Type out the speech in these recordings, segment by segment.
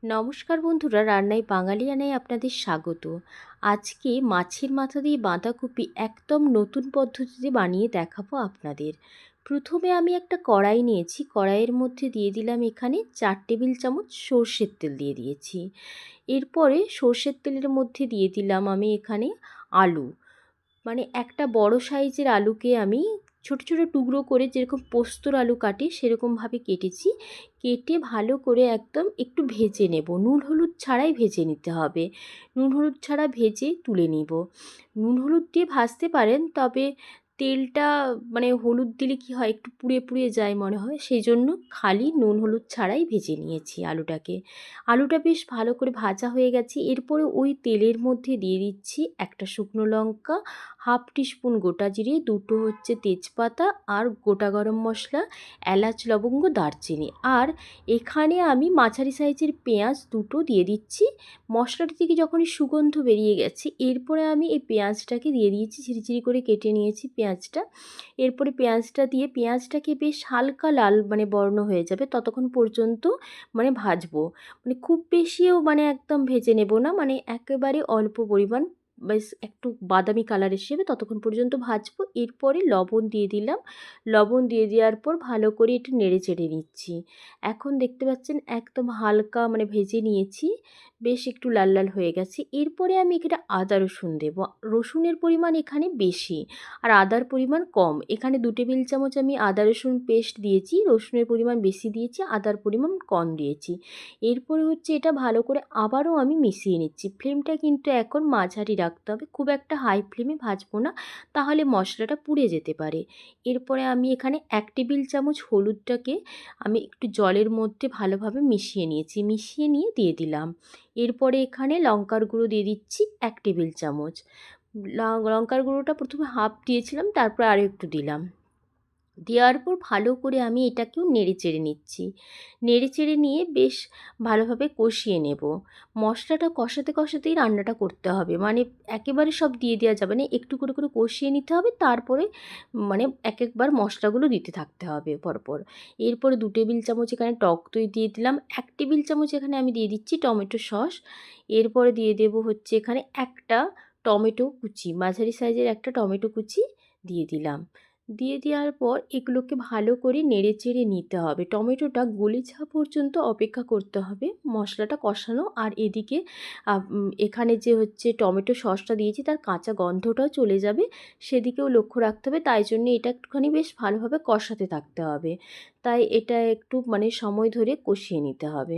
নমস্কার বন্ধুরা, রান্নায় বাঙালিয়ানায় আপনাদের স্বাগত। আজকে মাছের মাথা দিয়ে বাঁধাকপি একদম নতুন পদ্ধতিতে বানিয়ে দেখাবো আপনাদের। প্রথমে আমি একটা কড়াই নিয়েছি, কড়াইয়ের মধ্যে দিয়ে দিলাম এখানে 4 টেবিল চামচ সর্ষের তেল দিয়ে দিয়েছি। এরপরে সর্ষের তেলের মধ্যে দিয়ে দিলাম আমি এখানে আলু, মানে একটা বড় সাইজের আলুকে আমি ছোট ছোট টুকরো করে যেরকম পোস্তর আলু কাটি সেরকমভাবে কেটেছি। কেটে ভালো করে একদম একটু ভেজে নেব, নুন হলুদ ছাড়াই ভেজে নিতে হবে। নুন হলুদ ছাড়া ভেজে তুলে নিব। নুন হলুদ দিয়ে ভাজতে পারেন, তবে তেলটা মানে হলুদ দিলে কি হয়, একটু পুড়ে পুড়ে যায় মনে হয়, সেই জন্য খালি নুন হলুদ ছাড়াই ভেজে নিয়েছি আলুটাকে। আলুটা বেশ ভালো করে ভাজা হয়ে গেছে। এরপরে ওই তেলের মধ্যে দিয়ে দিচ্ছি একটা শুকনো লঙ্কা, হাফ টিস্পুন গোটা জিরে, দুটো হচ্ছে তেজপাতা, আর গোটা গরম মশলা, এলাচ, লবঙ্গ, দারচিনি। আর এখানে আমি মাঝারি সাইজের পেঁয়াজ দুটো দিয়ে দিচ্ছি। মশলাটা থেকে যখনই সুগন্ধ বেরিয়ে গেছে, এরপরে আমি এই পেঁয়াজটাকে দিয়ে দিয়েছি, ঝিরিঝিরি করে কেটে নিয়েছি পেঁয়াজটা। এরপরে পেঁয়াজটা দিয়ে পেঁয়াজটাকে বেশ হালকা লাল মানে বর্ণ হয়ে যাবে ততক্ষণ পর্যন্ত মানে ভাজবো। মানে খুব বেশিও মানে একদম ভেজে নেব না, মানে একেবারে অল্প পরিমাণ, বেশ একটু বাদামি কালার এসে ততক্ষণ পর্যন্ত ভাজবো। এরপরে লবণ দিয়ে দিলাম। লবণ দিয়ে দেওয়ার পর ভালো করে একটু নেড়ে চেড়ে নিচ্ছি। এখন দেখতে পাচ্ছেন একদম হালকা মানে ভেজে নিয়েছি, বেশ একটু লাল লাল হয়ে গেছে। এরপরে আমি এখানে আদা রসুন দেব। রসুনের পরিমাণ এখানে বেশি আর আদার পরিমাণ কম। এখানে 2 টেবিল চামচ আমি আদা রসুন পেস্ট দিয়েছি, রসুনের পরিমাণ বেশি দিয়েছি, আদার পরিমাণ কম দিয়েছি। এরপরে হচ্ছে এটা ভালো করে আবারও আমি মিশিয়ে নিচ্ছি। ফ্লেমটা কিন্তু এখন মাঝারি রাখতে হবে, খুব একটা হাই ফ্লেমে ভাজবো না, তাহলে মশলাটা পুড়ে যেতে পারে। এরপরে আমি এখানে 1 টেবিল চামচ হলুদটাকে আমি একটু জলের মধ্যে ভালোভাবে মিশিয়ে নিয়েছি, মিশিয়ে নিয়ে দিয়ে দিলাম। এরপরে এখানে লঙ্কার গুঁড়ো দিয়ে দিচ্ছি 1 টেবিল চামচ। লঙ্কার গুঁড়োটা প্রথমে হাফ দিয়েছিলাম, তারপর আরও একটু দিলাম। দেওয়ার পর ভালো করে আমি এটাকেও নেড়ে চেড়ে নিচ্ছি। নেড়ে চেড়ে নিয়ে বেশ ভালোভাবে কষিয়ে নেব। মশলাটা কষাতে কষাতেই রান্নাটা করতে হবে, মানে একেবারে সব দিয়ে দেওয়া যাবে না, একটু করে করে কষিয়ে নিতে হবে, তারপরে মানে এক একবার মশলাগুলো দিতে থাকতে হবে পরপর। এরপরে 2 টেবিল চামচ এখানে টক দই দিয়ে দিলাম। 1 টেবিল চামচ এখানে আমি দিয়ে দিচ্ছি টমেটো সস। এরপরে দিয়ে দেব হচ্ছে এখানে একটা টমেটো কুচি, মাঝারি সাইজের একটা টমেটো কুচি দিয়ে দিলাম। দিয়ে দেওয়ার পর এগুলোকে ভালো করে নেড়ে চেড়ে নিতে হবে। টমেটোটা গলে যাওয়া পর্যন্ত অপেক্ষা করতে হবে, মশলাটা কষানো। আর এদিকে এখানে যে হচ্ছে টমেটো সসটা দিয়েছি তার কাঁচা গন্ধটাও চলে যাবে, সেদিকেও লক্ষ্য রাখতে হবে। তাই জন্য এটা একটুখানি বেশ ভালোভাবে কষাতে থাকতে হবে। তাই এটা একটু মানে সময় ধরে কষিয়ে নিতে হবে।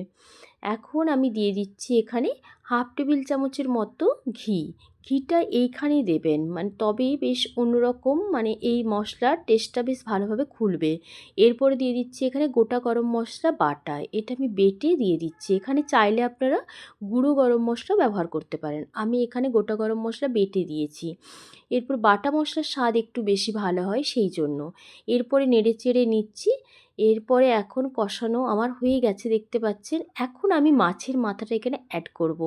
এখন আমি দিয়ে দিচ্ছি এখানে হাফ টেবিল চামচের মতো ঘি। ঘিটা এইখানেই দেবেন, মানে তবেই বেশ অন্যরকম, মানে এই মশলার টেস্টটা বেশ ভালোভাবে খুলবে। এরপরে দিয়ে দিচ্ছি এখানে গোটা গরম মশলা বাটা, এটা আমি বেটে দিয়ে দিচ্ছি। এখানে চাইলে আপনারা গুঁড়ো গরম মশলা ব্যবহার করতে পারেন, আমি এখানে গোটা গরম মশলা বেটে দিয়েছি। এরপর বাটা মশলার স্বাদ একটু বেশি ভালো হয় সেই জন্য। এরপরে নেড়ে চেড়ে নিচ্ছি। এরপরে এখন কষানো আমার হয়ে গেছে দেখতে পাচ্ছেন। এখন আমি মাছের মাথাটা এখানে অ্যাড করব।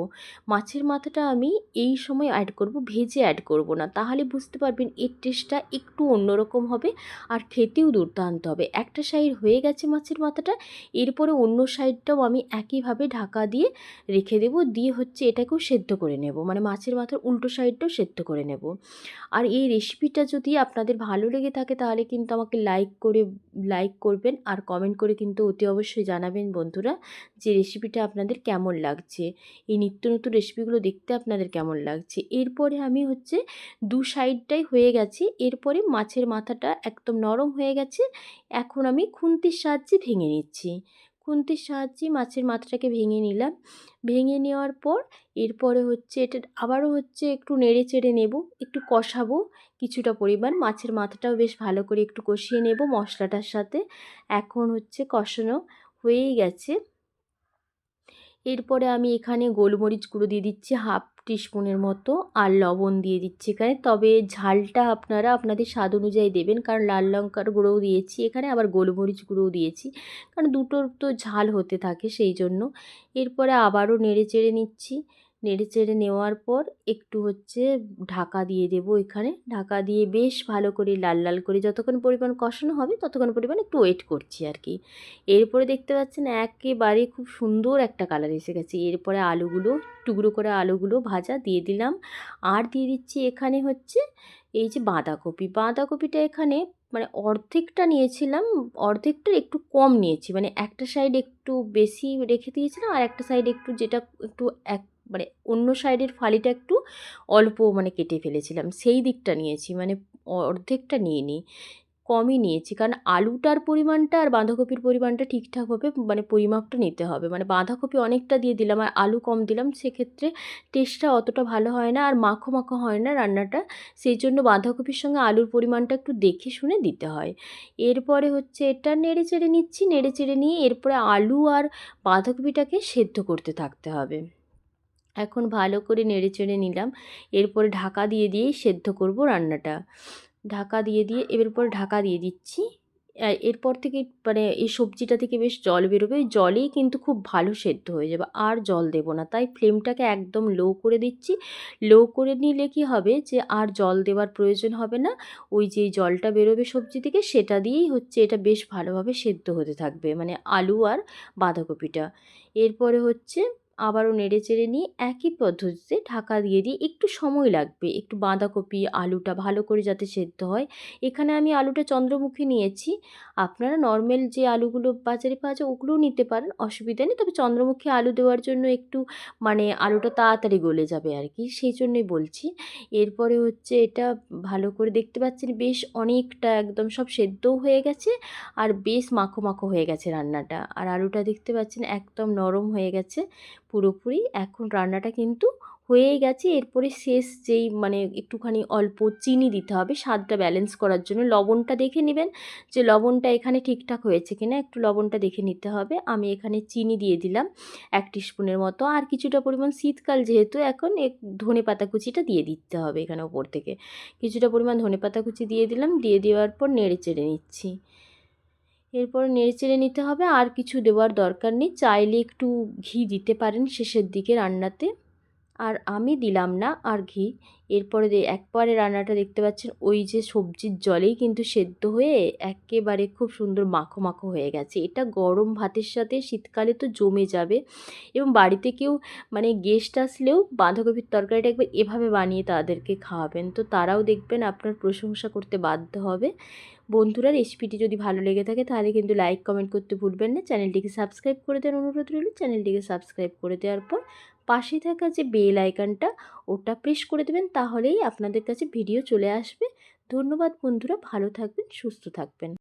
মাছের মাথাটা আমি এই সময় অ্যাড করব, ভেজে অ্যাড করব না, তাহলে বুঝতে পারবেন এর টেস্টটা একটু অন্যরকম হবে আর খেতেও দুর্দান্ত হবে। একটা সাইড হয়ে গেছে মাছের মাথাটা, এরপরে অন্য সাইডটাও আমি একইভাবে ঢাকা দিয়ে রেখে দেব, দিয়ে হচ্ছে এটাকেও সেদ্ধ করে নেব, মানে মাছের মাথার উল্টো সাইডটাও সেদ্ধ করে নেব। আর এই রেসিপিটা যদি আপনাদের ভালো লেগে থাকে তাহলে কিন্তু আমাকে লাইক করবেন, আর কমেন্ট করে কিন্তু অতি অবশ্যই জানাবেন বন্ধুরা যে রেসিপিটা আপনাদের কেমন লাগছে, এই নিত্য নতুন রেসিপিগুলো দেখতে আপনাদের কেমন লাগছে। এরপরে আমি হচ্ছে দু সাইডটাই হয়ে গেছে, এরপরে মাছের মাথাটা একদম নরম হয়ে গেছে। এখন আমি খুন্তির সাহায্যে ভেঙে নিচ্ছি। খুন্তির সাহায্যে মাছের মাথাটাকে ভেঙে নিলাম। ভেঙে নেওয়ার পর এরপরে হচ্ছে এটা আবারও হচ্ছে একটু নেড়ে চেড়ে নেব, একটু কষাবো কিছুটা পরিমাণ। মাছের মাথাটাও বেশ ভালো করে একটু কষিয়ে নেব মশলাটার সাথে। এখন হচ্ছে কষানো হয়েই গেছে। এরপরে আমি এখানে গোলমরিচ গুঁড়ো দিয়ে দিচ্ছি হাফ টিস্পুনের মতো, আর লবণ দিয়ে দিচ্ছি এখানে। তবে ঝালটা আপনারা আপনাদের স্বাদ অনুযায়ী দেবেন, কারণ লাল লঙ্কার গুঁড়োও দিয়েছি এখানে, আবার গোলমরিচ গুঁড়োও দিয়েছি, কারণ দুটোর তো ঝাল হতে থাকে সেই জন্য। এরপরে আবারও নেড়ে চেড়ে নিচ্ছি। নেড়েচেড়ে নেওয়ার পর একটু ঢাকা দিয়ে দেবো এখানে। ঢাকা দিয়ে বেশ ভালো করে লাল লাল করে যতক্ষণ পরিমাণ কষানো হবে ততক্ষণ পরিমাণ একটু ওয়েট করছি আর কি। এরপরে দেখতে পাচ্ছেন একেবারে খুব সুন্দর একটা কালার এসে গেছে। এরপরে আলুগুলো, টুকরো করে আলুগুলো ভাজা দিয়ে দিলাম। আর দিয়ে দিচ্ছি এখানে এই যে বাঁধাকপি। বাঁধাকপিটা এখানে মানে অর্ধেকটা নিয়েছিলাম, অর্ধেকটার একটু কম নিয়েছি। মানে একটা সাইড একটু বেশি রেখে দিয়েছিলাম, আর একটা সাইড একটু যেটা একটু এক মানে অন্য সাইডের ফালিটা একটু অল্প মানে কেটে ফেলেছিলাম, সেই দিকটা নিয়েছি। মানে অর্ধেকটা নিইনি, কমই নিয়েছি। কারণ আলুটার পরিমাণটা আর বাঁধাকপির পরিমাণটা ঠিকঠাকভাবে মানে পরিমাপটা নিতে হবে। মানে বাঁধাকপি অনেকটা দিয়ে দিলাম আর আলু কম দিলাম, সেক্ষেত্রে টেস্টটা অতটা ভালো হয় না আর মাখো মাখো হয় না রান্নাটা। সেই জন্য বাঁধাকপির সঙ্গে আলুর পরিমাণটা একটু দেখে শুনে দিতে হয়। এরপরে এটা নেড়ে চেড়ে নিচ্ছি। নেড়ে চেড়ে নিয়ে এরপরে আলু আর বাঁধাকপিটাকে সেদ্ধ করতে থাকতে হবে। এখন ভালো করে নেড়ে চেড়ে নিলাম। এরপরে ঢাকা দিয়ে দিয়েই সেদ্ধ করব রান্নাটা। ঢাকা দিয়ে এরপর ঢাকা দিয়ে দিচ্ছি। এরপর থেকে মানে এই সবজিটা থেকে বেশ জল বেরোবে, ওই জলেই কিন্তু খুব ভালো সেদ্ধ হয়ে যাবে। আর জল দেবো না, তাই ফ্লেমটাকে একদম লো করে দিচ্ছি। লো করে নিলে কি হবে যে আর জল দেওয়ার প্রয়োজন হবে না। ওই যে জলটা বেরোবে সবজি থেকে সেটা দিয়েই এটা বেশ ভালোভাবে সেদ্ধ হতে থাকবে, মানে আলু আর বাঁধাকপিটা। এরপরে আবারও নেড়ে চেড়ে নিয়ে একই পদ্ধতিতে ঢাকা দিয়ে দিই। একটু সময় লাগবে, একটু বাঁধাকপি আলুটা ভালো করে যাতে সেদ্ধ হয়। এখানে আমি আলুটা চন্দ্রমুখী নিয়েছি। আপনারা নর্মাল যে আলুগুলো বাজারে পাওয়া যায় ওগুলোও নিতে পারেন, অসুবিধা নেই। তবে চন্দ্রমুখী আলু দেওয়ার জন্য একটু মানে আলুটা তাড়াতাড়ি গলে যাবে আর কি, সেই জন্যই বলছি। এরপরে এটা ভালো করে দেখতে পাচ্ছেন বেশ অনেকটা একদম সব সেদ্ধও হয়ে গেছে আর বেশ মাখো মাখো হয়ে গেছে রান্নাটা। আর আলুটা দেখতে পাচ্ছেন একদম নরম হয়ে গেছে পুরোপুরি। এখন রান্নাটা কিন্তু হয়েই গেছে। এরপরে শেষ যেই মানে একটুখানি অল্প চিনি দিতে হবে স্বাদটা ব্যালেন্স করার জন্য। লবণটা দেখে নেবেন যে লবণটা এখানে ঠিকঠাক হয়েছে কিনা, একটু লবণটা দেখে নিতে হবে। আমি এখানে চিনি দিয়ে দিলাম 1 টিস্পুনের মতো। আর কিছুটা পরিমাণ, শীতকাল যেহেতু এখন, ধনেপাতা কুচিটা দিয়ে দিতে হবে এখানে ওপর থেকে। কিছুটা পরিমাণ ধনেপাতা কুচি দিয়ে দিলাম। দিয়ে দেওয়ার পর নেড়ে চেড়ে নিচ্ছি। এরপর নেড়েচেড়ে নিতে হবে, আর কিছু দেওয়ার দরকার নেই। চাইলে একটু ঘি দিতে পারেন শেষের দিকে রান্নাতে, আর আমি দিলাম না আর ঘি। এরপরে একবারে রান্নাটা দেখতে পাচ্ছেন ওই যে সবজির জলেই কিন্তু সেদ্ধ হয়ে একেবারে খুব সুন্দর মাখো মাখো হয়ে গেছে। এটা গরম ভাতের সাথে শীতকালে তো জমে যাবে। এবং বাড়িতে কেউ মানে গেস্ট আসলেও বাঁধাকপির তরকারিটা একবার এভাবে বানিয়ে তাদেরকে খাওয়াবেন, তো তারাও দেখবেন আপনার প্রশংসা করতে বাধ্য হবে। বন্ধুরা, রেসিপিটি যদি ভালো লেগে থাকে তাহলে কিন্তু লাইক কমেন্ট করতে ভুলবেন না। চ্যানেলটিকে সাবস্ক্রাইব করে দেওয়ার অনুরোধ রইল। চ্যানেলটিকে সাবস্ক্রাইব করে দেওয়ার পর পাশে থাকা যে বেল আইকনটা ওটা প্রেস করে দেবেন, তাহলেই আপনাদের কাছে ভিডিও চলে আসবে। ধন্যবাদ বন্ধুরা, ভালো থাকবেন, সুস্থ থাকবেন।